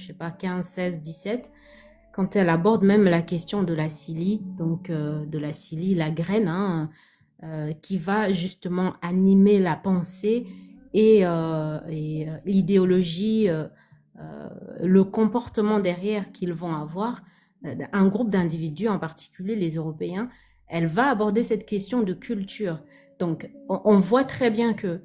je sais pas, 15, 16, 17, quand elle aborde même la question de la psyllie, donc de la psyllie, la graine, hein, qui va justement animer la pensée et l'idéologie, le comportement derrière qu'ils vont avoir, un groupe d'individus, en particulier les Européens, elle va aborder cette question de culture. Donc, on voit très bien que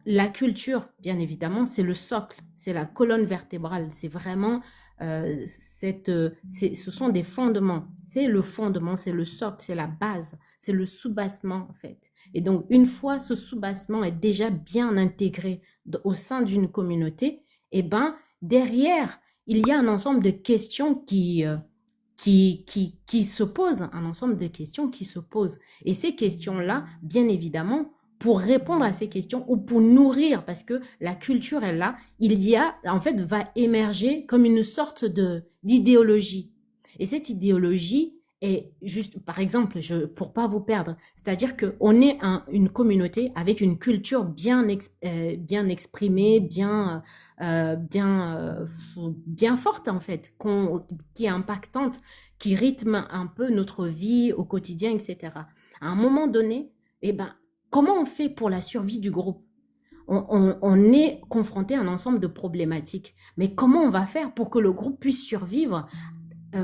la culture, bien évidemment, c'est le socle, c'est la colonne vertébrale, c'est vraiment ce sont des fondements, c'est le fondement, c'est le socle, c'est la base, c'est le soubassement en fait. Et donc une fois ce soubassement est déjà bien intégré au sein d'une communauté, et ben derrière il y a un ensemble de questions qui se posent, un ensemble de questions qui se posent. Et ces questions-là, bien évidemment, pour répondre à ces questions ou pour nourrir, parce que la culture est là, il y a, en fait, va émerger comme une sorte d'idéologie. Et cette idéologie est juste, par exemple, pour pas vous perdre, c'est-à-dire qu'on est une communauté avec une culture bien exprimée, bien forte en fait, qui est impactante, qui rythme un peu notre vie au quotidien, etc. À un moment donné, eh ben, comment on fait pour la survie du groupe? On est confronté à un ensemble de problématiques. Mais comment on va faire pour que le groupe puisse survivre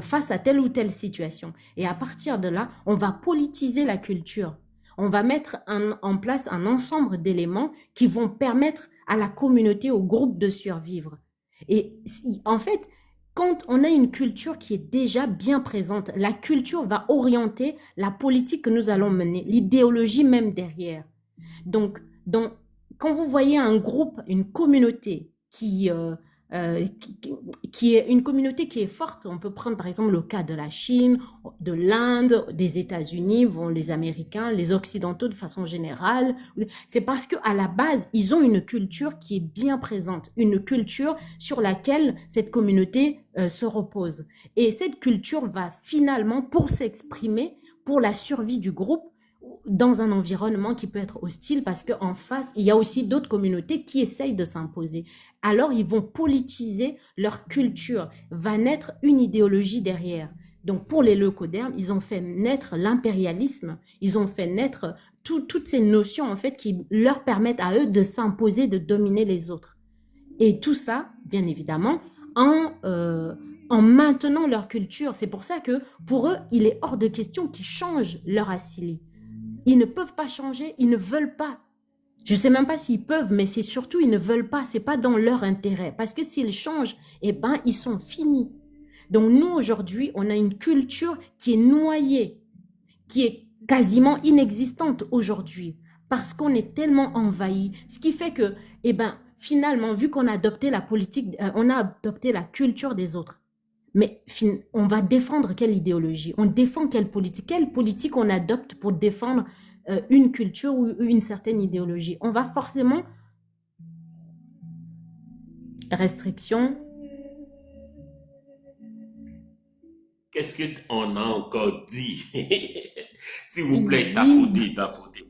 face à telle ou telle situation? Et à partir de là, on va politiser la culture. On va mettre en place un ensemble d'éléments qui vont permettre à la communauté, au groupe de survivre. Et en fait, quand on a une culture qui est déjà bien présente, la culture va orienter la politique que nous allons mener, l'idéologie même derrière. Donc, quand vous voyez un groupe, une communauté qui est une communauté qui est forte, on peut prendre par exemple le cas de la Chine, de l'Inde, des États-Unis, les Américains, les Occidentaux de façon générale. C'est parce qu'à la base, ils ont une culture qui est bien présente, une culture sur laquelle cette communauté se repose. Et cette culture va finalement, pour s'exprimer, pour la survie du groupe, dans un environnement qui peut être hostile parce qu'en face, il y a aussi d'autres communautés qui essayent de s'imposer. Alors, ils vont politiser leur culture, va naître une idéologie derrière. Donc, pour les leucodermes, ils ont fait naître l'impérialisme, ils ont fait naître toutes ces notions, en fait, qui leur permettent à eux de s'imposer, de dominer les autres. Et tout ça, bien évidemment, en maintenant leur culture. C'est pour ça que, pour eux, il est hors de question qu'ils changent leur asili. Ils ne peuvent pas changer, ils ne veulent pas. Je ne sais même pas s'ils peuvent, mais c'est surtout ils ne veulent pas, c'est pas dans leur intérêt. Parce que s'ils changent, eh ben, ils sont finis. Donc nous, aujourd'hui, on a une culture qui est noyée, qui est quasiment inexistante aujourd'hui, parce qu'on est tellement envahi. Ce qui fait que, eh ben, finalement, vu qu'on a adopté la politique, on a adopté la culture des autres. Mais on va défendre quelle idéologie? On défend quelle politique? Quelle politique on adopte pour défendre une culture ou une certaine idéologie? On va forcément restriction. Qu'est-ce qu'on a encore dit? S'il vous plaît, Oui. tapoter, tapoter.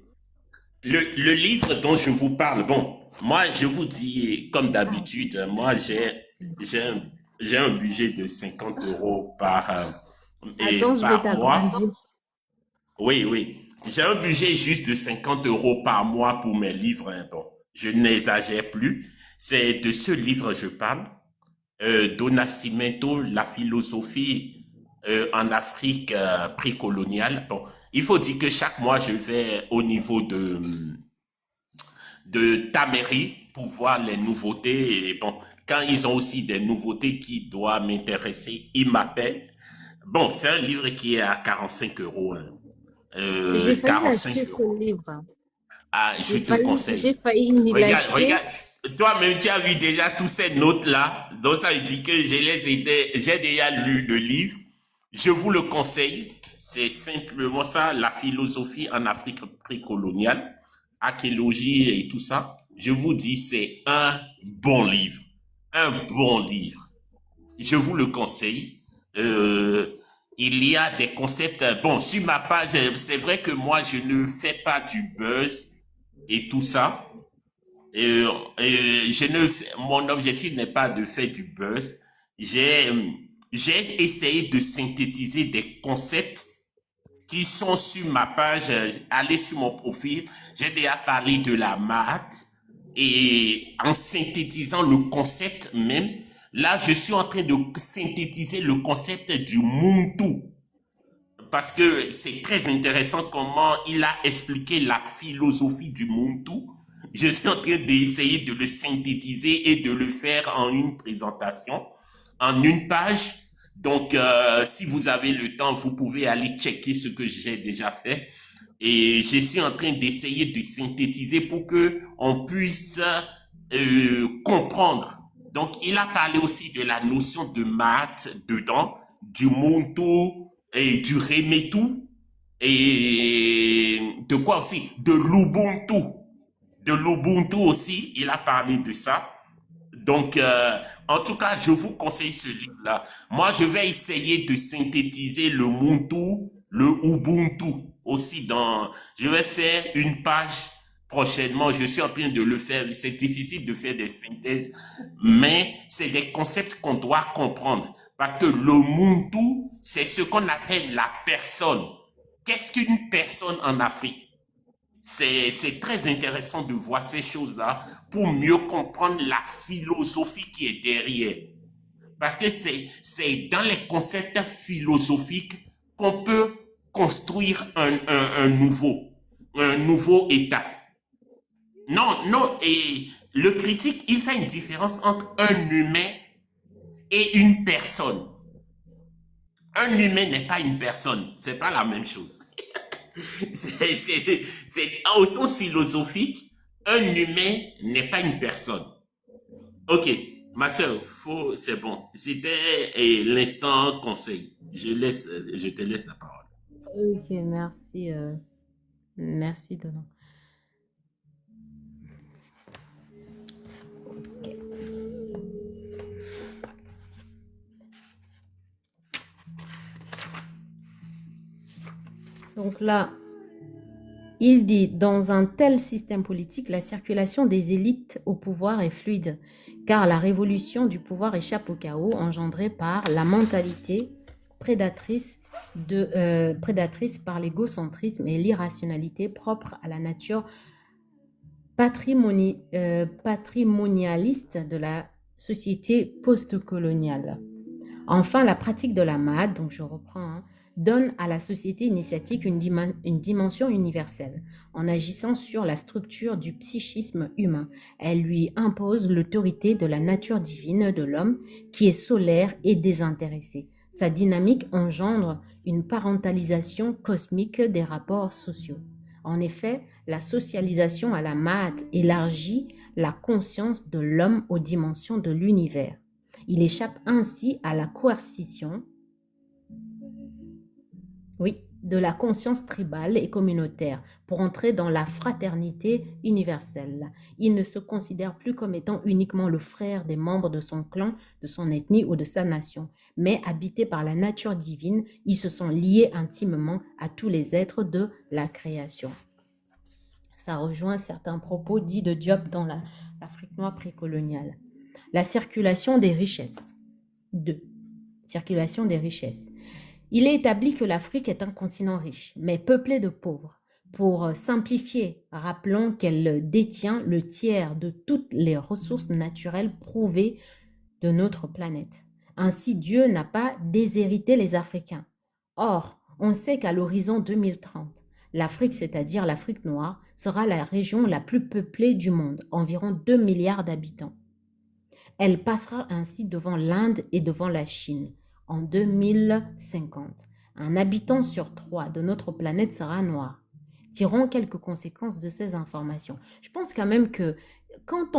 Le livre dont je vous parle, bon, moi, je vous dis, comme Ah, d'habitude, moi, j'ai un, j'ai un budget de 50 euros attends, je vais par mois. t'agrandir. Oui, oui. J'ai un budget juste de 50 euros par mois pour mes livres, hein. Bon, je n'exagère plus. C'est de ce livre que je parle. Do Nascimento, la philosophie en Afrique précoloniale. Bon, il faut dire que chaque mois, je vais au niveau de Tamery pour voir les nouveautés. Et bon, quand ils ont aussi des nouveautés qui doivent m'intéresser, ils m'appellent. Bon, c'est un livre qui est à 45 euros, hein. J'ai failli 45 acheter ce euros. livre. Ah, je te conseille. J'ai failli m'y Regarde, l'acheter. regarde. Toi-même, tu as vu déjà toutes ces notes-là. Donc, ça veut dire que j'ai déjà lu le livre. Je vous le conseille. C'est simplement ça, la philosophie en Afrique précoloniale, archéologie et tout ça. Je vous dis, c'est un bon livre. Un bon livre. Je vous le conseille. Euh, il y a des concepts. Bon, sur ma page, c'est vrai que moi, je ne fais pas du buzz et tout ça. Et, et mon objectif n'est pas de faire du buzz. J'ai j'ai essayé de synthétiser des concepts qui sont sur ma page. Allez sur mon profil. J'ai déjà parlé de la maths et en synthétisant le concept même, là, je suis en train de synthétiser le concept du Muntu parce que c'est très intéressant comment il a expliqué la philosophie du Muntu. Je suis en train d'essayer de le synthétiser et de le faire en une présentation, en une page. Donc, si vous avez le temps, vous pouvez aller checker ce que j'ai déjà fait. Et je suis en train d'essayer de synthétiser pour que on puisse comprendre. Donc, il a parlé aussi de la notion de maths dedans, du Muntu et du Remetu et de quoi aussi? De l'Ubuntu. De l'Ubuntu aussi, il a parlé de ça. Donc, en tout cas, je vous conseille ce livre-là. Moi, je vais essayer de synthétiser le Muntu, le Ubuntu aussi dans. Je vais faire une page prochainement. Je suis en train de le faire. C'est difficile de faire des synthèses, mais c'est des concepts qu'on doit comprendre. Parce que le Muntu, c'est ce qu'on appelle la personne. Qu'est-ce qu'une personne en Afrique? C'est très intéressant de voir ces choses-là pour mieux comprendre la philosophie qui est derrière. Parce que c'est dans les concepts philosophiques qu'on peut construire un nouveau état. Non, non, et le critique, il fait une différence entre un humain et une personne. Un humain n'est pas une personne, c'est pas la même chose. Au sens philosophique, un humain n'est pas une personne. Ok, ma soeur, c'est bon. C'était l'instant conseil. Je te laisse la parole. Ok, merci. Merci, Donald. Donc là, il dit, dans un tel système politique, la circulation des élites au pouvoir est fluide, car la révolution du pouvoir échappe au chaos engendré par la mentalité prédatrice, prédatrice par l'égocentrisme et l'irrationalité propre à la nature patrimonialiste de la société postcoloniale. Enfin, la pratique de la MAD, donc je reprends, donne à la société initiatique une dimension universelle. En agissant sur la structure du psychisme humain, elle lui impose l'autorité de la nature divine de l'homme qui est solaire et désintéressé. Sa dynamique engendre une parentalisation cosmique des rapports sociaux. En effet, la socialisation à la MAD élargit la conscience de l'homme aux dimensions de l'univers. Il échappe ainsi à la coercition, oui, de la conscience tribale et communautaire pour entrer dans la fraternité universelle. Il ne se considère plus comme étant uniquement le frère des membres de son clan, de son ethnie ou de sa nation, mais habité par la nature divine, ils se sont liés intimement à tous les êtres de la création. Ça rejoint certains propos dits de Diop dans l'Afrique noire précoloniale. La circulation des richesses. 2. Circulation des richesses. Il est établi que l'Afrique est un continent riche, mais peuplé de pauvres. Pour simplifier, rappelons qu'elle détient le tiers de toutes les ressources naturelles prouvées de notre planète. Ainsi, Dieu n'a pas déshérité les Africains. Or, on sait qu'à l'horizon 2030, l'Afrique, c'est-à-dire l'Afrique noire, sera la région la plus peuplée du monde, environ 2 milliards d'habitants. Elle passera ainsi devant l'Inde et devant la Chine en 2050. Un habitant sur 3 de notre planète sera noir. Tirons quelques conséquences de ces informations. Je pense quand même que quand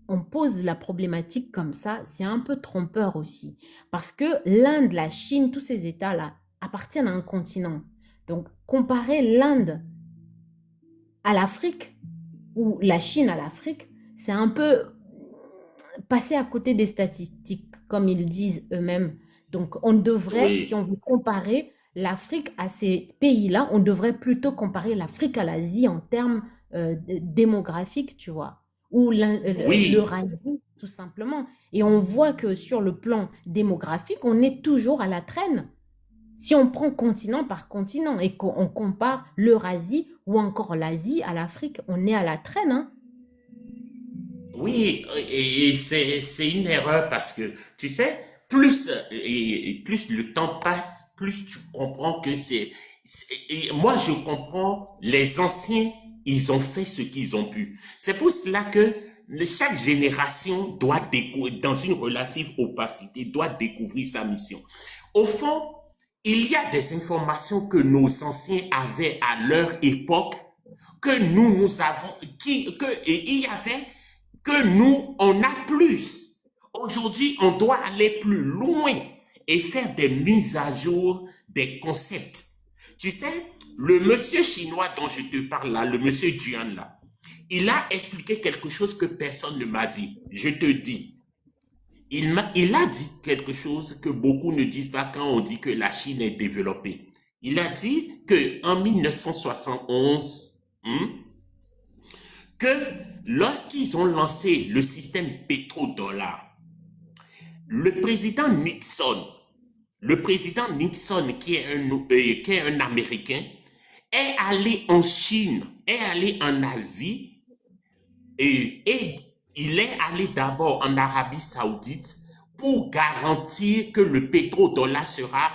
on pose la problématique comme ça, c'est un peu trompeur aussi. Parce que l'Inde, la Chine, tous ces États-là appartiennent à un continent. Donc, comparer l'Inde à l'Afrique ou la Chine à l'Afrique, c'est un peu passer à côté des statistiques, comme ils disent eux-mêmes. Donc, on devrait, si Oui, on veut comparer l'Afrique à ces pays-là, on devrait plutôt comparer l'Afrique à l'Asie en termes démographiques, tu vois, ou oui, l'Eurasie. tout simplement. Et on voit que sur le plan démographique, on est toujours à la traîne. Si on prend continent par continent et qu'on compare l'Eurasie ou encore l'Asie à l'Afrique, on est à la traîne, hein. Oui, et c'est une erreur parce que, tu sais, plus le temps passe, plus tu comprends que et moi, je comprends, les anciens, ils ont fait ce qu'ils ont pu. C'est pour cela que chaque génération doit découvrir, dans une relative opacité, doit découvrir sa mission. Au fond, il y a des informations que nos anciens avaient à leur époque, que nous avons, et il y avait que nous, on a plus. Aujourd'hui, on doit aller plus loin et faire des mises à jour des concepts. Tu sais, le monsieur chinois dont je te parle là, le monsieur Jian là, il a expliqué quelque chose que personne ne m'a dit. Je te dis. Il a dit quelque chose que beaucoup ne disent pas quand on dit que la Chine est développée. Il a dit que en 1971, que lorsqu'ils ont lancé le système pétrodollar, le président Nixon, qui est un Américain, est allé en Chine, est allé en Asie et il est allé d'abord en Arabie Saoudite pour garantir que le pétrodollar sera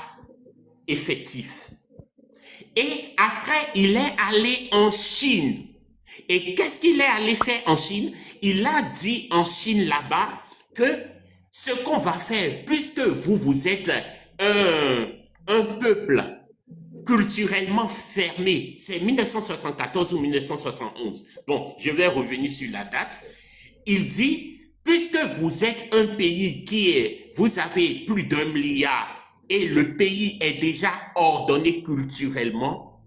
effectif. Et après, il est allé en Chine. Et qu'est-ce qu'il est allé faire en Chine? Il a dit en Chine là-bas que ce qu'on va faire, puisque vous êtes un peuple culturellement fermé, c'est 1974 ou 1971. Bon, je vais revenir sur la date. Il dit, puisque vous êtes un pays vous avez plus d'1 milliard et le pays est déjà ordonné culturellement,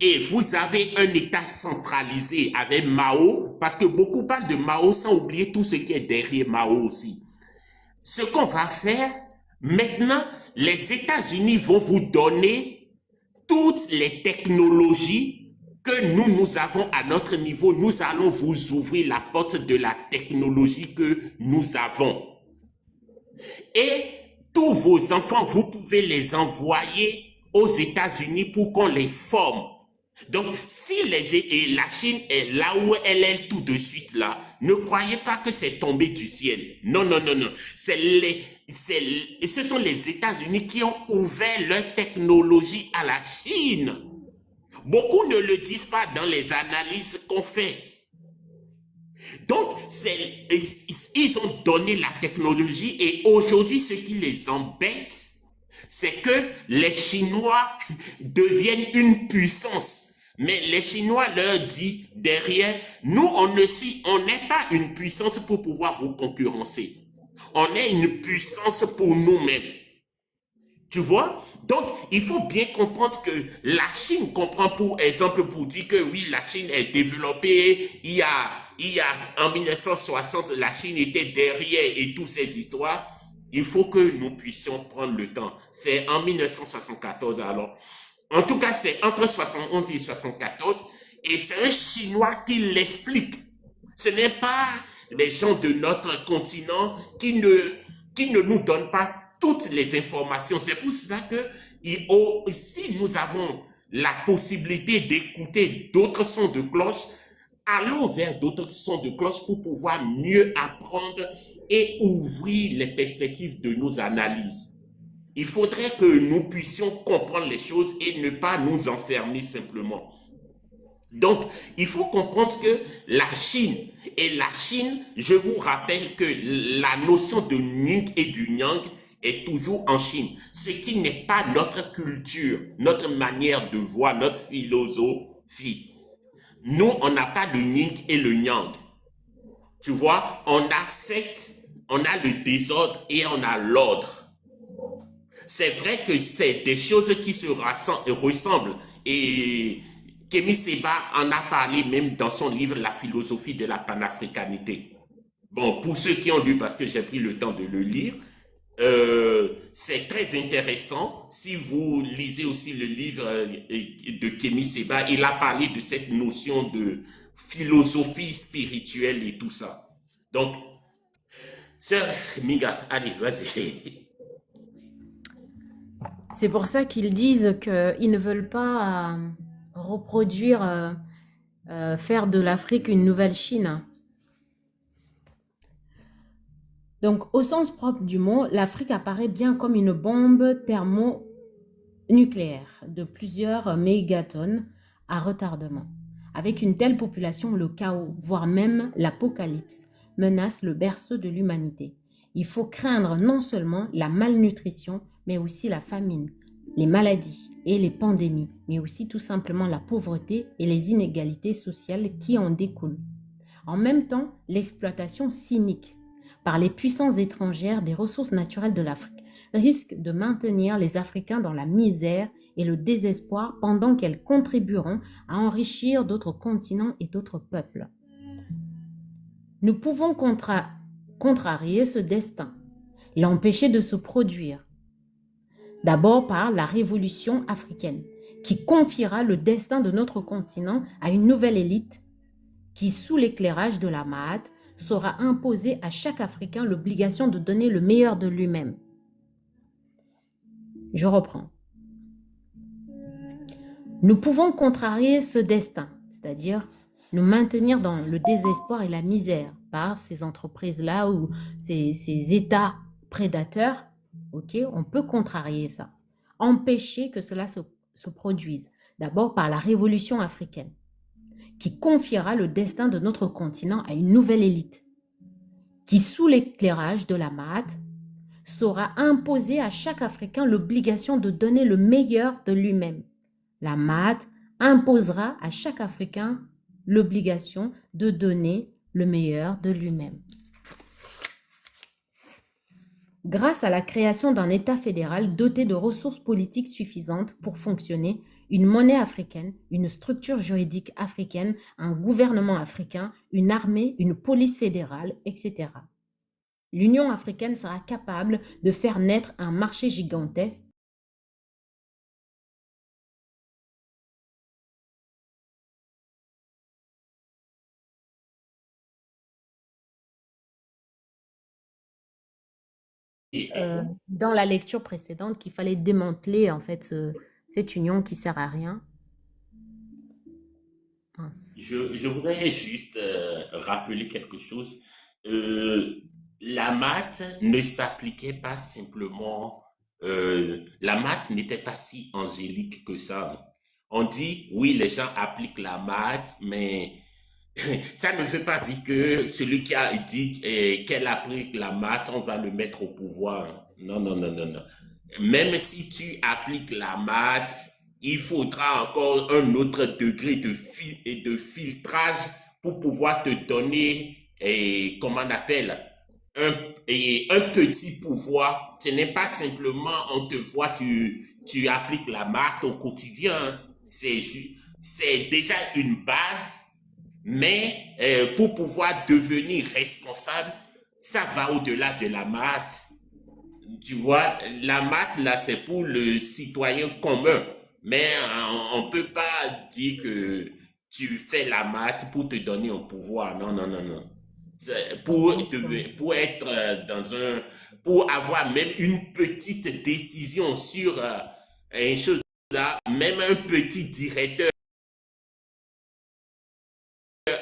et vous avez un État centralisé avec Mao, parce que beaucoup parlent de Mao sans oublier tout ce qui est derrière Mao aussi. Ce qu'on va faire, maintenant, les États-Unis vont vous donner toutes les technologies que nous avons à notre niveau. Nous allons vous ouvrir la porte de la technologie que nous avons. Et tous vos enfants, vous pouvez les envoyer aux États-Unis pour qu'on les forme. Donc, si la Chine est là où elle est tout de suite là, ne croyez pas que c'est tombé du ciel. Non, non, non, non. Ce sont les États-Unis qui ont ouvert leur technologie à la Chine. Beaucoup ne le disent pas dans les analyses qu'on fait. Donc, ils ont donné la technologie et aujourd'hui, ce qui les embête, c'est que les Chinois deviennent une puissance. Mais les Chinois leur disent derrière, nous, on n'est pas une puissance pour pouvoir vous concurrencer. On est une puissance pour nous-mêmes. Tu vois? Donc, il faut bien comprendre que la Chine comprend, pour exemple, pour dire que oui, la Chine est développée, il y a en 1960, la Chine était derrière et toutes ces histoires. Il faut que nous puissions prendre le temps. C'est en 1974 alors. En tout cas, c'est entre 71 et 74. Et c'est un Chinois qui l'explique. Ce n'est pas les gens de notre continent qui ne nous donnent pas toutes les informations. C'est pour cela que si nous avons la possibilité d'écouter d'autres sons de cloche, allons vers d'autres sons de cloche pour pouvoir mieux apprendre et ouvrir les perspectives de nos analyses. Il faudrait que nous puissions comprendre les choses et ne pas nous enfermer simplement. Donc, il faut comprendre que la Chine, je vous rappelle que la notion de Yin et du Yang est toujours en Chine, ce qui n'est pas notre culture, notre manière de voir, notre philosophie. Nous, on n'a pas le Yin et le Yang. Tu vois, on a le désordre et on a l'ordre. C'est vrai que c'est des choses qui se ressemblent. Et Kémy Séba en a parlé même dans son livre La philosophie de la panafricanité. Bon, pour ceux qui ont lu, parce que j'ai pris le temps de le lire, c'est très intéressant. Si vous lisez aussi le livre de Kémy Séba, il a parlé de cette notion de philosophie spirituelle et tout ça. Donc, Sœur Miga, allez, vas-y. C'est pour ça qu'ils disent qu'ils ne veulent pas reproduire, faire de l'Afrique une nouvelle Chine. Donc, au sens propre du mot, l'Afrique apparaît bien comme une bombe thermonucléaire de plusieurs mégatonnes à retardement. Avec une telle population, le chaos, voire même l'apocalypse, menace le berceau de l'humanité. Il faut craindre non seulement la malnutrition, mais aussi la famine, les maladies et les pandémies, mais aussi tout simplement la pauvreté et les inégalités sociales qui en découlent. En même temps, l'exploitation cynique par les puissances étrangères des ressources naturelles de l'Afrique risque de maintenir les Africains dans la misère et le désespoir pendant qu'elles contribueront à enrichir d'autres continents et d'autres peuples. Nous pouvons contrarier ce destin, l'empêcher de se produire. D'abord par la révolution africaine, qui confiera le destin de notre continent à une nouvelle élite qui, sous l'éclairage de la Mahat, saura imposer à chaque Africain l'obligation de donner le meilleur de lui-même. Je reprends. Nous pouvons contrarier ce destin, c'est-à-dire nous maintenir dans le désespoir et la misère par ces entreprises-là ou ces États prédateurs. Ok, on peut contrarier ça, empêcher que cela se produise. D'abord par la révolution africaine, qui confiera le destin de notre continent à une nouvelle élite, qui, sous l'éclairage de la Mahat, saura imposer à chaque Africain l'obligation de donner le meilleur de lui-même. La Mahat imposera à chaque Africain l'obligation de donner le meilleur de lui-même. Grâce à la création d'un État fédéral doté de ressources politiques suffisantes pour fonctionner, une monnaie africaine, une structure juridique africaine, un gouvernement africain, une armée, une police fédérale, etc. L'Union africaine sera capable de faire naître un marché gigantesque dans la lecture précédente qu'il fallait démanteler en fait cette union qui sert à rien. Je voudrais juste rappeler quelque chose. Euh, la maths ne s'appliquait pas simplement. La maths n'était pas si angélique que ça. On dit, oui, les gens appliquent la maths, mais ça ne veut pas dire que celui qui a dit qu'elle applique la maths, on va le mettre au pouvoir. Non, non, non, non, non. Même si tu appliques la maths, il faudra encore un autre degré et de filtrage pour pouvoir te donner, comment on appelle, un, un petit pouvoir. Ce n'est pas simplement on te voit, tu appliques la maths au quotidien. C'est déjà une base, mais pour pouvoir devenir responsable, ça va au-delà de la maths. Tu vois, la maths, là, c'est pour le citoyen commun. Mais on ne peut pas dire que tu fais la maths pour te donner un pouvoir. Non, non, non, non. Pour être dans un, pour avoir même une petite décision sur une chose là, même un petit directeur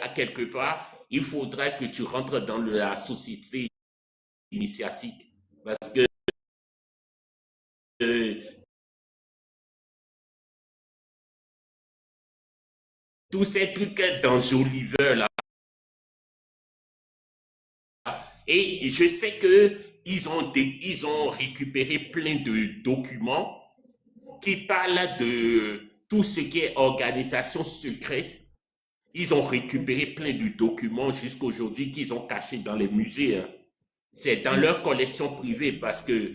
à quelque part, il faudrait que tu rentres dans la société initiatique. Parce que euh, tous ces trucs d'enjoliveurs là, et je sais que ils ont récupéré plein de documents qui parlent de tout ce qui est organisation secrète. Ils ont récupéré plein de documents jusqu'à aujourd'hui qu'ils ont cachés dans les musées. Hein. C'est dans leur collection privée parce que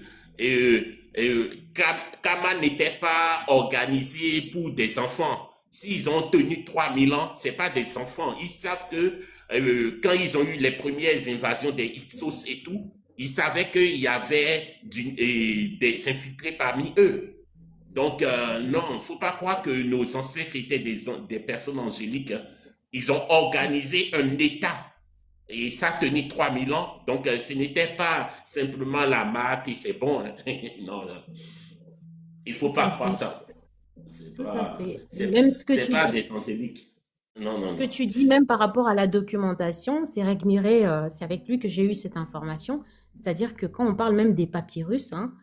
Kama n'était pas organisé pour des enfants. S'ils ont tenu 3000 ans, c'est pas des enfants. Ils savent que quand ils ont eu les premières invasions des Hyksos et tout, ils savaient qu'il y avait des infiltrés parmi eux. Donc, non, il ne faut pas croire que nos ancêtres étaient des personnes angéliques. Hein. Ils ont organisé un État Et ça a tenu 3000 ans. Donc, ce n'était pas simplement la marque et c'est bon, hein. Non, non, il faut Tout pas à croire fait, ça. C'est tout à pas, fait. Même ce que c'est tu pas dis, des scientifiques. Non, non, ce que non. tu dis même par rapport à la documentation, c'est Reg Miret, c'est avec lui que j'ai eu cette information. C'est-à-dire que quand on parle même des papyrus, hein,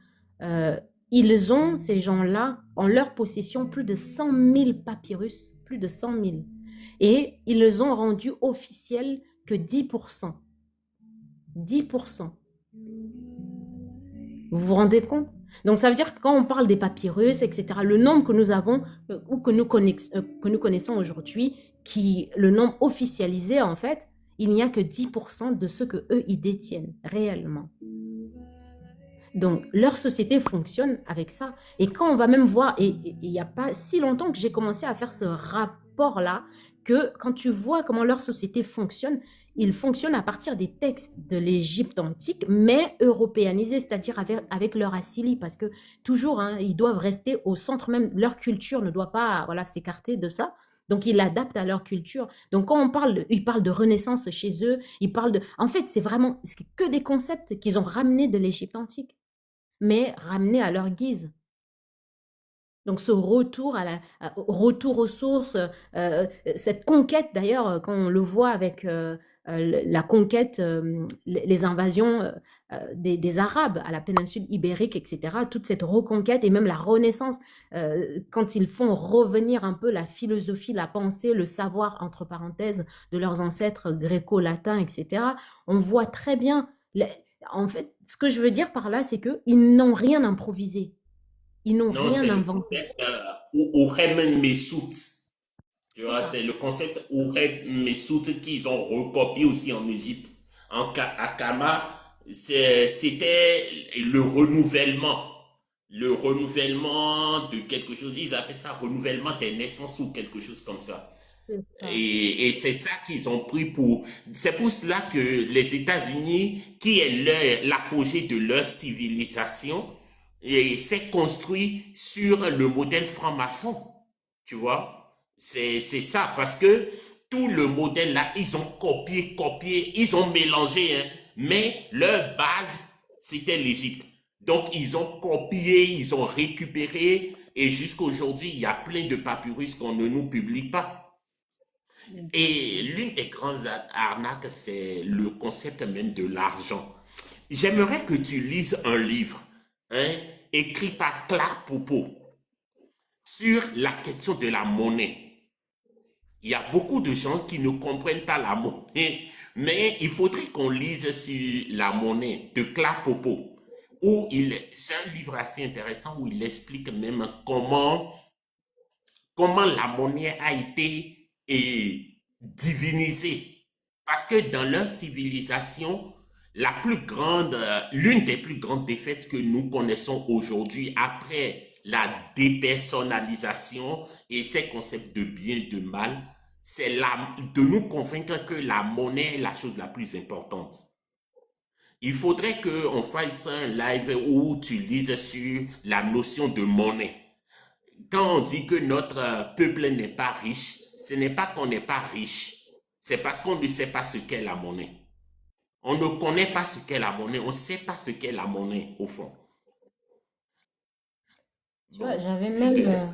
euh, ils ont, ces gens-là, en leur possession plus de 100 000 papyrus, plus de 100 000. Et ils les ont rendus officiels que 10%. 10%. Vous vous rendez compte? Donc ça veut dire que quand on parle des papyrus, etc., le nombre que nous avons ou que nous connaissons aujourd'hui, qui le nombre officialisé en fait, il n'y a que 10% de ce que eux ils détiennent réellement. Donc leur société fonctionne avec ça. Et quand on va même voir, et il n'y a pas si longtemps que j'ai commencé à faire ce rapport-là, que quand tu vois comment leur société fonctionne, ils fonctionnent à partir des textes de l'Égypte antique, mais européanisés, c'est-à-dire avec leur assili, parce que toujours, hein, ils doivent rester au centre même, leur culture ne doit pas voilà, s'écarter de ça. Donc, ils l'adaptent à leur culture. Donc, quand on parle, ils parlent de renaissance chez eux, ils parlent de... En fait, c'est vraiment que des concepts qu'ils ont ramenés de l'Égypte antique, mais ramenés à leur guise. Donc ce retour retour aux sources, cette conquête d'ailleurs, quand on le voit avec la conquête, les invasions des Arabes à la péninsule ibérique, etc., toute cette reconquête et même la Renaissance, quand ils font revenir un peu la philosophie, la pensée, le savoir, entre parenthèses, de leurs ancêtres gréco-latins, etc., on voit très bien, en fait, ce que je veux dire par là, c'est qu'ils n'ont rien improvisé. Ils n'ont Non, rien c'est le inventé. concept Ourem Messout. Tu C'est vois, ça. c'est le concept Ourem Messout qu'ils ont recopié aussi en Égypte. À Kama, c'était le renouvellement de quelque chose. Ils appellent ça renouvellement des naissances ou quelque chose comme ça. C'est ça. Et c'est ça qu'ils ont pris pour. C'est pour cela que les États-Unis, qui est l'apogée de leur civilisation, s'est construit sur le modèle franc-maçon. Tu vois? C'est ça, parce que tout le modèle là, ils ont copié, ils ont mélangé, hein, mais leur base, c'était l'Égypte. Donc, ils ont copié, ils ont récupéré, et jusqu'aujourd'hui, il y a plein de papyrus qu'on ne nous publie pas. Et Exactement. l'une des grandes arnaques, c'est le concept même de l'argent. J'aimerais que tu lises un livre, hein, écrit par Clark Popo sur la question de la monnaie. Il y a beaucoup de gens qui ne comprennent pas la monnaie, mais il faudrait qu'on lise sur la monnaie de Clark Popo, c'est un livre assez intéressant où il explique même comment la monnaie a été divinisée. Parce que dans leur civilisation, l'une des plus grandes défaites que nous connaissons aujourd'hui après la dépersonnalisation et ces concepts de bien et de mal, c'est de nous convaincre que la monnaie est la chose la plus importante. Il faudrait qu'on fasse un live où tu lises sur la notion de monnaie. Quand on dit que notre peuple n'est pas riche, ce n'est pas qu'on n'est pas riche, c'est parce qu'on ne sait pas ce qu'est la monnaie. On ne connaît pas ce qu'est la monnaie, on ne sait pas ce qu'est la monnaie au fond. Tu vois, Bon, j'avais je te même... laisse.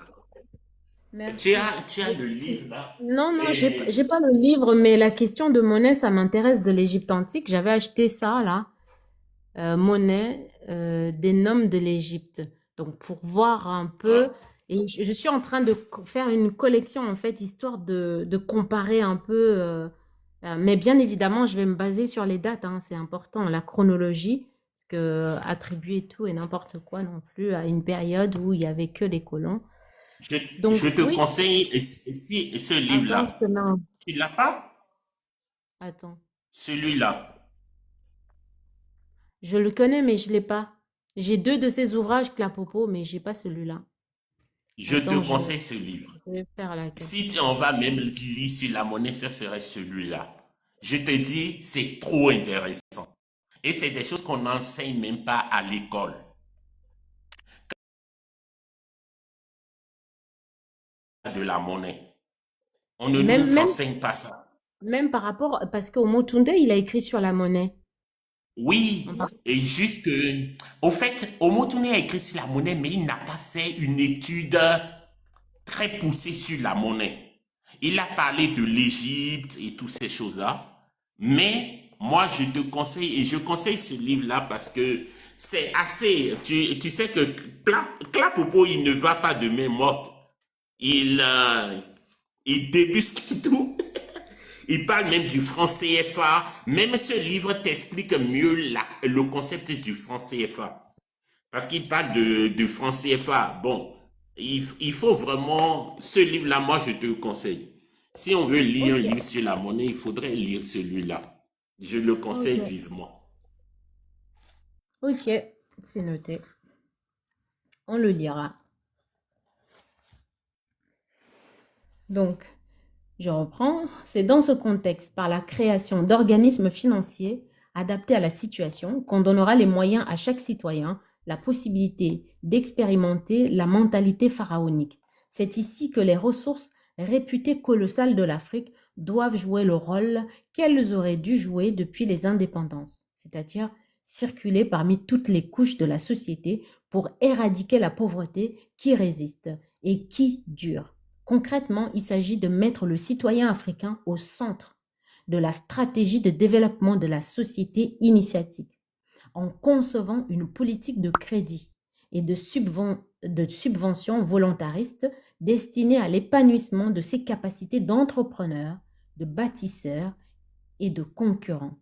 merci. Tu as le livre là. Non, non, j'ai Et pas le livre, mais la question de monnaie, ça m'intéresse de l'Égypte antique. J'avais acheté ça, là, monnaie des noms de l'Égypte. Donc, pour voir un peu... ah, Et je suis en train de faire une collection, en fait, histoire de comparer un peu. Mais bien évidemment, je vais me baser sur les dates, hein, c'est important, la chronologie, parce que attribuer tout et n'importe quoi non plus à une période où il y avait que les colons. je, Donc, je te oui, conseille si, ce attends, je livre-là. te mets Tu l'as pas? Attends. Celui-là. Je le connais, mais je l'ai pas. J'ai deux de ses ouvrages, Clapopo, mais j'ai pas celui-là. Je te Attends, conseille ce livre. je vais faire la Si capture. on va même lire sur la monnaie, ce serait celui-là. Je te dis, c'est trop intéressant. Et c'est des choses qu'on n'enseigne même pas à l'école de la monnaie. On ne Même, nous même, enseigne pas ça. Même par rapport, parce qu'au Motunde, il a écrit sur la monnaie. On Oui, parle- et juste que, au fait, Omotoune a écrit sur la monnaie, mais il n'a pas fait une étude très poussée sur la monnaie. Il a parlé de l'Égypte et toutes ces choses-là, mais moi, je te conseille, et je conseille ce livre-là parce que c'est assez, tu sais que Clapopo, il ne va pas de main morte. Il débusque tout. Il parle même du franc CFA. Même ce livre t'explique mieux le concept du franc CFA. Parce qu'il parle de franc CFA. Bon, il faut vraiment... Ce livre-là, moi, je te le conseille. Si on veut lire un Ok, livre sur la monnaie, il faudrait lire celui-là. Je le conseille ok, vivement. ok, c'est noté. On le lira. Donc, je reprends. C'est dans ce contexte, par la création d'organismes financiers adaptés à la situation, qu'on donnera les moyens à chaque citoyen, la possibilité d'expérimenter la mentalité pharaonique. C'est ici que les ressources réputées colossales de l'Afrique doivent jouer le rôle qu'elles auraient dû jouer depuis les indépendances, c'est-à-dire circuler parmi toutes les couches de la société pour éradiquer la pauvreté qui résiste et qui dure. Concrètement, il s'agit de mettre le citoyen africain au centre de la stratégie de développement de la société initiatique, en concevant une politique de crédit et de subvention volontariste destinée à l'épanouissement de ses capacités d'entrepreneur, de bâtisseur et de conquérant.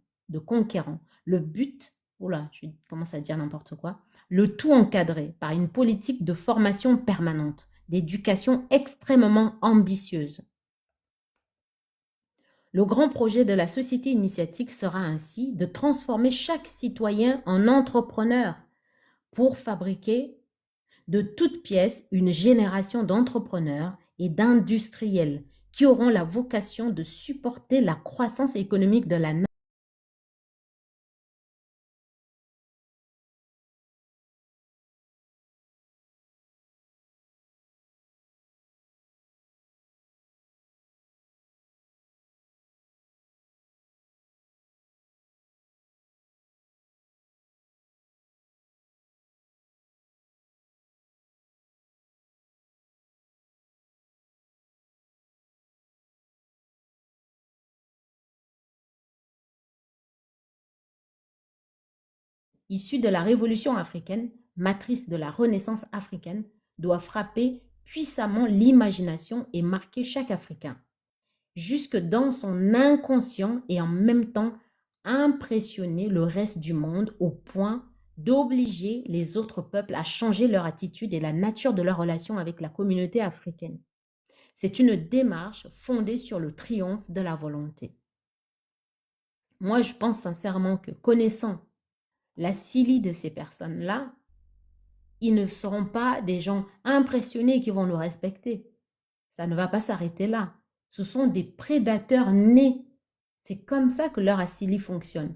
Le but, oula, je commence à dire n'importe quoi, le tout encadré par une politique de formation permanente, d'éducation extrêmement ambitieuse. Le grand projet de la société initiatique sera ainsi de transformer chaque citoyen en entrepreneur pour fabriquer de toutes pièces une génération d'entrepreneurs et d'industriels qui auront la vocation de supporter la croissance économique de la issue de la Révolution africaine, matrice de la Renaissance africaine, doit frapper puissamment l'imagination et marquer chaque Africain, jusque dans son inconscient et en même temps impressionner le reste du monde au point d'obliger les autres peuples à changer leur attitude et la nature de leur relation avec la communauté africaine. C'est une démarche fondée sur le triomphe de la volonté. Moi, je pense sincèrement que connaissant la cilie de ces personnes-là, ils ne seront pas des gens impressionnés qui vont nous respecter. Ça ne va pas s'arrêter là. Ce sont des prédateurs nés. C'est comme ça que leur asylie fonctionne.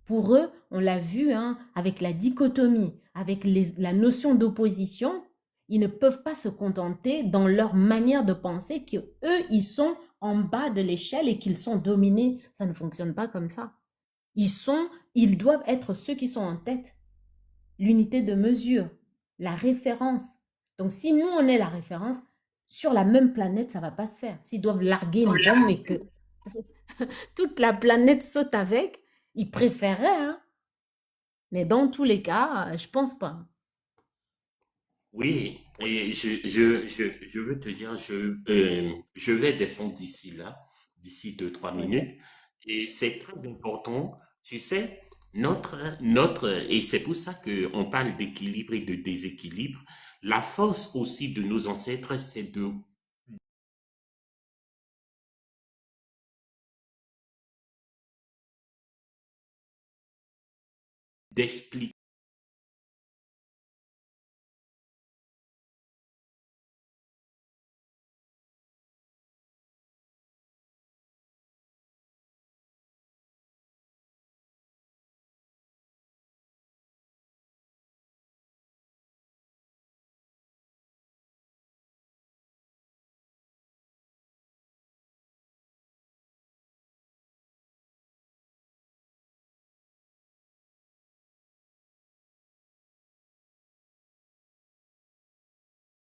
Pour eux, on l'a vu hein, avec la dichotomie, avec la notion d'opposition, ils ne peuvent pas se contenter dans leur manière de penser que eux, ils sont en bas de l'échelle et qu'ils sont dominés. Ça ne fonctionne pas comme ça. Ils doivent être ceux qui sont en tête. L'unité de mesure, la référence. Donc, si nous, on est la référence, sur la même planète, ça ne va pas se faire. S'ils doivent larguer une bombe et que toute la planète saute avec, ils préféreraient, hein. Mais dans tous les cas, je pense pas. Oui, et je veux te dire, je vais descendre d'ici là, d'ici 2, 3 minutes, Ok. et c'est très important, tu sais, et c'est pour ça que on parle d'équilibre et de déséquilibre. La force aussi de nos ancêtres, c'est de d'expliquer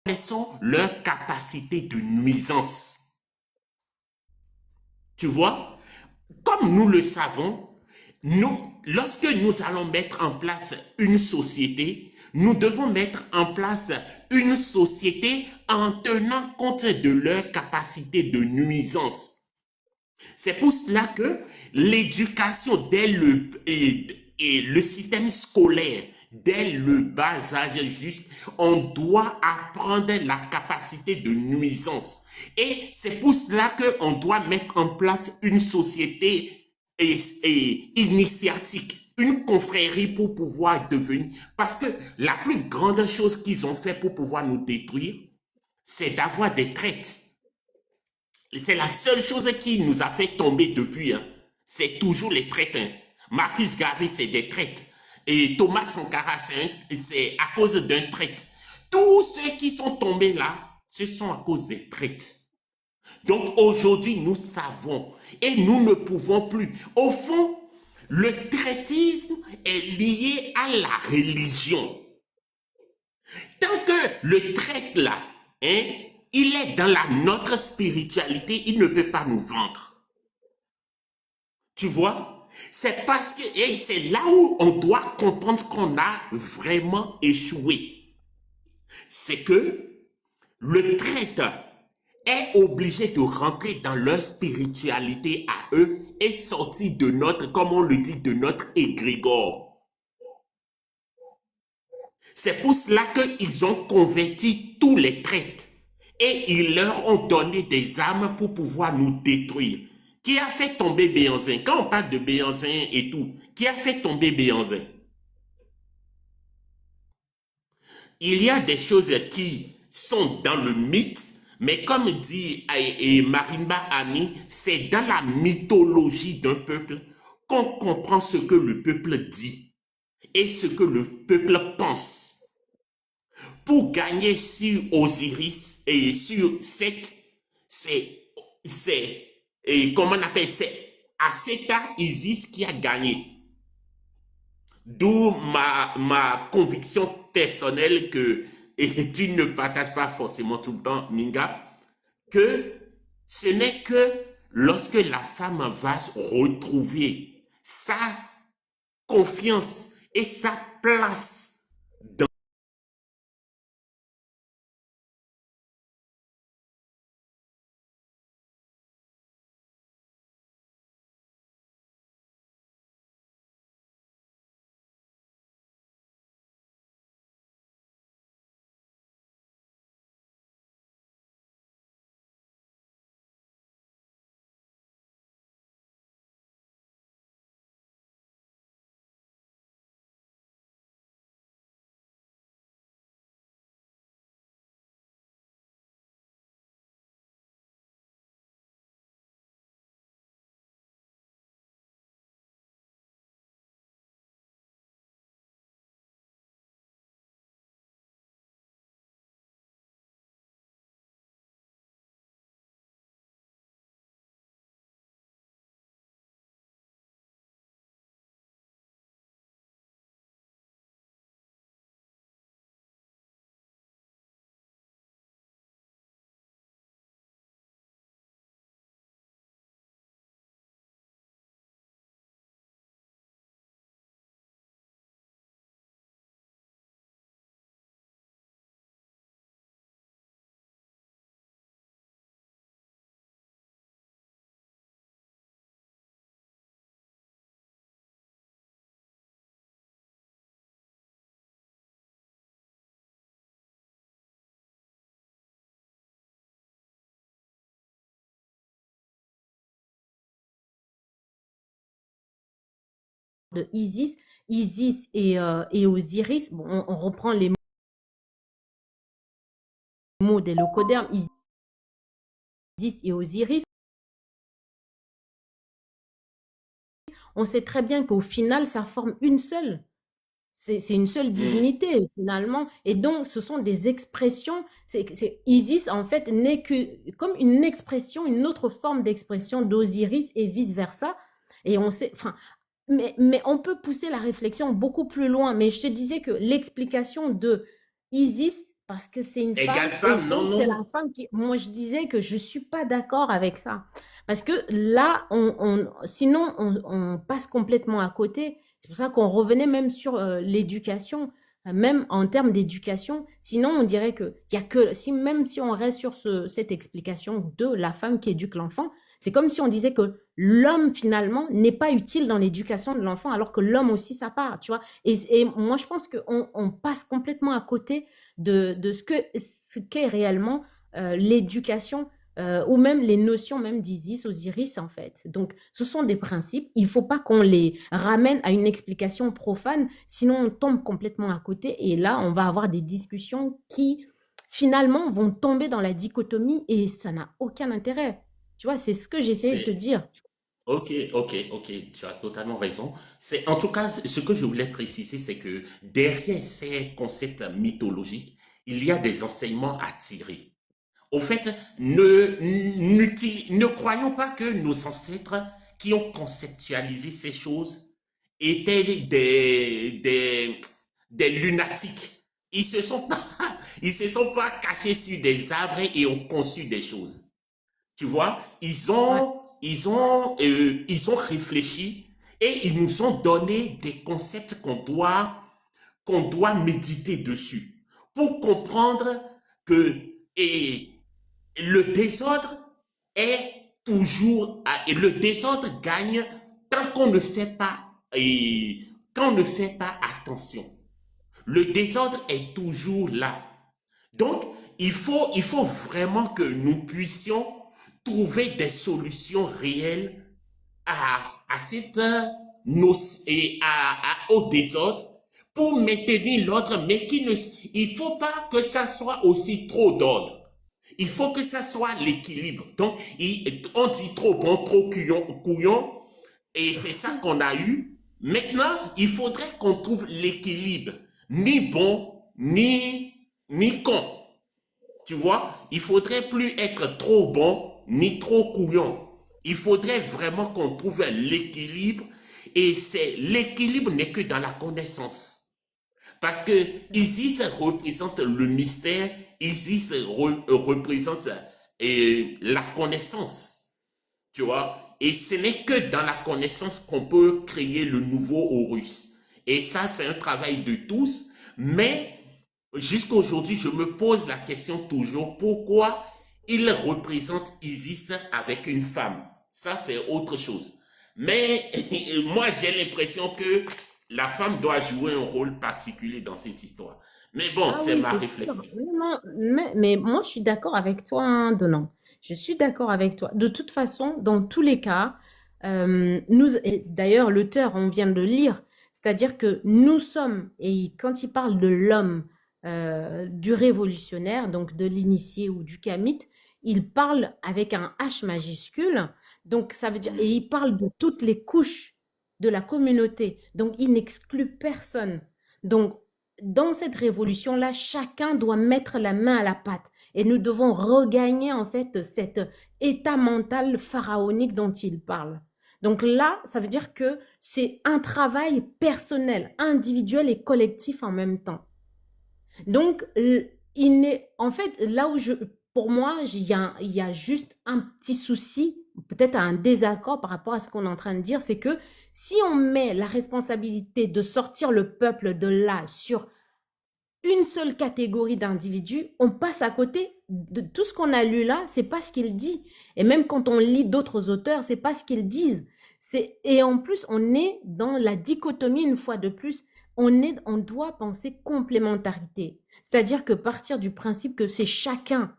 quelles sont leurs capacités de nuisance. Tu vois, comme nous le savons, lorsque nous allons mettre en place une société, nous devons mettre en place une société en tenant compte de leurs capacités de nuisance. C'est pour cela que l'éducation et le système scolaire, dès le bas âge juste, on doit apprendre la capacité de nuisance. Et c'est pour cela qu'on doit mettre en place une société initiatique, une confrérie pour pouvoir devenir. Parce que la plus grande chose qu'ils ont fait pour pouvoir nous détruire, c'est d'avoir des traites. C'est la seule chose qui nous a fait tomber depuis. Hein. C'est toujours les traites. Hein. Marcus Garvey, c'est des traites. Et Thomas Sankara, c'est à cause d'un traite. Tous ceux qui sont tombés là, ce sont à cause des traites. Donc aujourd'hui, nous savons et nous ne pouvons plus. Au fond, le traitisme est lié à la religion. Tant que le traite là, hein, il est dans notre spiritualité, il ne peut pas nous vendre. Tu vois? C'est parce que, et c'est là où on doit comprendre qu'on a vraiment échoué. C'est que le traite est obligé de rentrer dans leur spiritualité à eux et sortir de notre, comme on le dit, de notre égrégore. C'est pour cela qu'ils ont converti tous les traites et ils leur ont donné des armes pour pouvoir nous détruire. Qui a fait tomber Béanzin? Quand on parle de Béanzin et tout, qui a fait tomber Béanzin? Il y a des choses qui sont dans le mythe, mais comme dit Marimba Annie, c'est dans la mythologie d'un peuple qu'on comprend ce que le peuple dit et ce que le peuple pense. Pour gagner sur Osiris et sur Seth, comment on appelle ça? Aseta Isis qui a gagné. D'où ma conviction personnelle que, et tu ne partages pas forcément tout le temps, Minga, que ce n'est que lorsque la femme va retrouver sa confiance et sa place dans de Isis, Isis et Osiris. Bon, on reprend les mots des locodermes, Isis et Osiris. On sait très bien qu'au final, ça forme une seule. C'est une seule divinité, finalement. Et donc, ce sont des expressions. Isis, en fait, n'est que comme une expression, une autre forme d'expression d'Osiris et vice-versa. Et on sait, enfin, mais on peut pousser la réflexion beaucoup plus loin. Mais je te disais que l'explication de Isis, parce que c'est une Égale femme et femme, non, donc c'est la non. femme qui. Moi, je disais que je suis pas d'accord avec ça. Parce que là, sinon, on passe complètement à côté. C'est pour ça qu'on revenait même sur l'éducation, même en termes d'éducation. Sinon, on dirait que il y a que si même si on reste sur cette explication de la femme qui éduque l'enfant, c'est comme si on disait que l'homme finalement n'est pas utile dans l'éducation de l'enfant, alors que l'homme aussi ça part, tu vois. Et moi, je pense qu'on on passe complètement à côté de ce qu'est réellement l'éducation ou même les notions même d'Isis, Osiris en fait. Donc, ce sont des principes. Il ne faut pas qu'on les ramène à une explication profane, sinon on tombe complètement à côté. Et là, on va avoir des discussions qui finalement vont tomber dans la dichotomie et ça n'a aucun intérêt. Tu vois, c'est ce que j'essayais de te C'est, dire. ok, tu as totalement raison. C'est, en tout cas, ce que je voulais préciser, c'est que derrière ces concepts mythologiques, il y a des enseignements à tirer. Au fait, ne croyons pas que nos ancêtres qui ont conceptualisé ces choses étaient des lunatiques. Ils se sont pas cachés sur des arbres et ont conçu des choses. Tu vois, Ouais. ils ont réfléchi et ils nous ont donné des concepts qu'on doit méditer dessus pour comprendre que et le désordre est toujours et le désordre gagne tant qu'on ne fait pas et quand on ne fait pas attention. Le désordre est toujours là. Donc, il faut vraiment que nous puissions trouver des solutions réelles à cette et au désordre pour maintenir l'ordre, mais il faut pas que ça soit aussi trop d'ordre. Il faut que ça soit l'équilibre. Donc, on dit trop bon, trop couillon, et c'est ça qu'on a eu. Maintenant, il faudrait qu'on trouve l'équilibre. Ni bon, ni con. Tu vois, il faudrait plus être trop bon, ni trop couillon. Il faudrait vraiment qu'on trouve l'équilibre. Et c'est l'équilibre n'est que dans la connaissance. Parce que Isis représente le mystère, Isis représente la connaissance, tu vois. Et ce n'est que dans la connaissance qu'on peut créer le nouveau Horus. Et ça, c'est un travail de tous. Mais jusqu'à aujourd'hui, je me pose la question toujours, pourquoi il représente Isis avec une femme? Ça, c'est autre chose. Mais moi, j'ai l'impression que la femme doit jouer un rôle particulier dans cette histoire. Mais bon, Ah c'est oui, ma c'est sûr. réflexion. Non, non, mais moi, je suis d'accord avec toi, hein, Donan. Je suis d'accord avec toi. De toute façon, dans tous les cas, et d'ailleurs, l'auteur, on vient de le lire, c'est-à-dire que nous sommes, et quand il parle de l'homme, du révolutionnaire, donc de l'initié ou du kamite, il parle avec un H majuscule, donc ça veut dire, et il parle de toutes les couches de la communauté, donc il n'exclut personne. Donc, dans cette révolution-là, chacun doit mettre la main à la pâte et nous devons regagner en fait cet état mental pharaonique dont il parle. Donc là, ça veut dire que c'est un travail personnel, individuel et collectif en même temps. Donc, en fait, là où pour moi, il y a juste un petit souci, peut-être un désaccord par rapport à ce qu'on est en train de dire, c'est que si on met la responsabilité de sortir le peuple de là sur une seule catégorie d'individus, on passe à côté de tout ce qu'on a lu là, c'est pas ce qu'il dit. Et même quand on lit d'autres auteurs, c'est pas ce qu'ils disent. Et en plus, on est dans la dichotomie une fois de plus. On doit penser complémentarité. C'est-à-dire que partir du principe que c'est chacun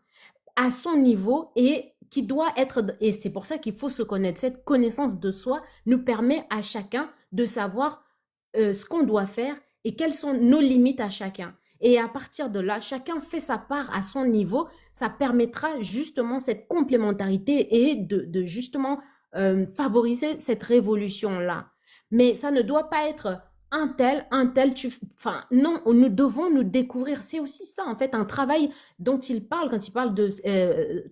à son niveau et qui doit être, et c'est pour ça qu'il faut se connaître. Cette connaissance de soi nous permet à chacun de savoir ce qu'on doit faire et quelles sont nos limites à chacun. Et à partir de là, chacun fait sa part à son niveau. Ça permettra justement cette complémentarité et de justement favoriser cette révolution-là. Mais ça ne doit pas être un tel, enfin, non, nous devons nous découvrir. C'est aussi ça, en fait, un travail dont il parle quand il parle de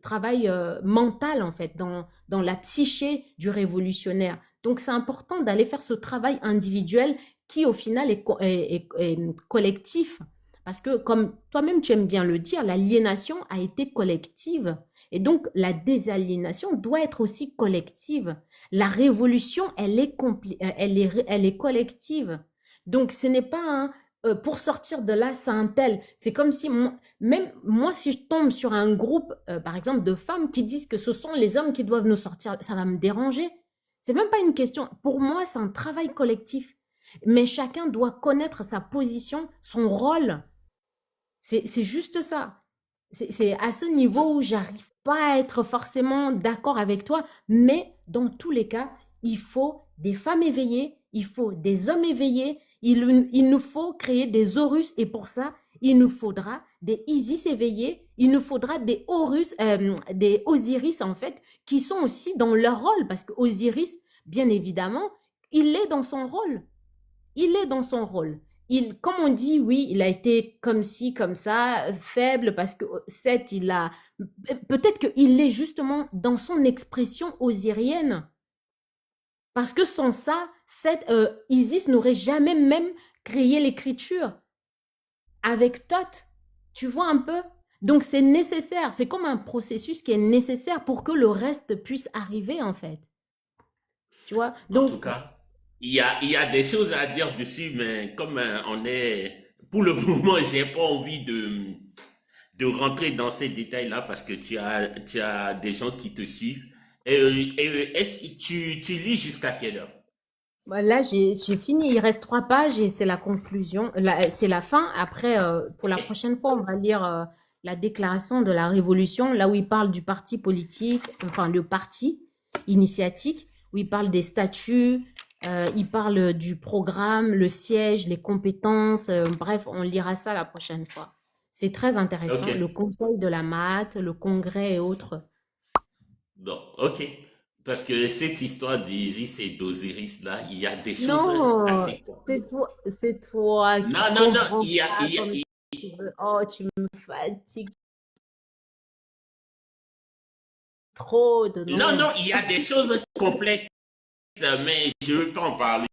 travail mental, en fait, dans la psyché du révolutionnaire. Donc, c'est important d'aller faire ce travail individuel qui, au final, est collectif. Parce que, comme toi-même tu aimes bien le dire, l'aliénation a été collective. Et donc, la désaliénation doit être aussi collective. La révolution, elle est collective. Donc, ce n'est pas un, pour sortir de là, c'est un tel. C'est comme si, même moi, si je tombe sur un groupe, par exemple, de femmes qui disent que ce sont les hommes qui doivent nous sortir, ça va me déranger. C'est même pas une question. Pour moi, c'est un travail collectif. Mais chacun doit connaître sa position, son rôle. C'est juste ça. C'est à ce niveau où j'arrive pas à être forcément d'accord avec toi, mais dans tous les cas, il faut des femmes éveillées, il faut des hommes éveillés, il nous faut créer des Horus et pour ça, il nous faudra des Isis éveillés, il nous faudra des Osiris en fait, qui sont aussi dans leur rôle parce que Osiris, bien évidemment, il est dans son rôle. Il est dans son rôle. Comme on dit, oui, il a été comme ci, comme ça, faible, parce que Seth, il a. Peut-être qu'il est justement dans son expression osirienne. Parce que sans ça, Isis n'aurait jamais même créé l'écriture avec Thoth. Tu vois un peu? Donc c'est nécessaire. C'est comme un processus qui est nécessaire pour que le reste puisse arriver, en fait. Tu vois? En Donc, tout cas, il y a des choses à dire dessus, mais comme on est, pour le moment, j'ai pas envie de rentrer dans ces détails-là parce que tu as des gens qui te suivent. Est-ce que tu lis jusqu'à quelle heure? bah, là, j'ai fini. Il reste 3 pages et c'est la conclusion. C'est la fin. Après, pour la prochaine fois, on va lire la déclaration de la Révolution, là où il parle du parti politique, enfin le parti initiatique, où il parle des statuts, il parle du programme, le siège, les compétences. Bref, on lira ça la prochaine fois. C'est très Ok. intéressant. Le conseil de la maths, le congrès et autres. Bon, ok. Parce que cette histoire d'Isis et d'Osiris, là, il y a des choses Non, assez complexes. c'est toi qui Non, non, non, comprends pas comme tu veux. Oh, tu me fatigues trop de non, non. non, il y a des choses complexes, mais je ne veux pas en parler.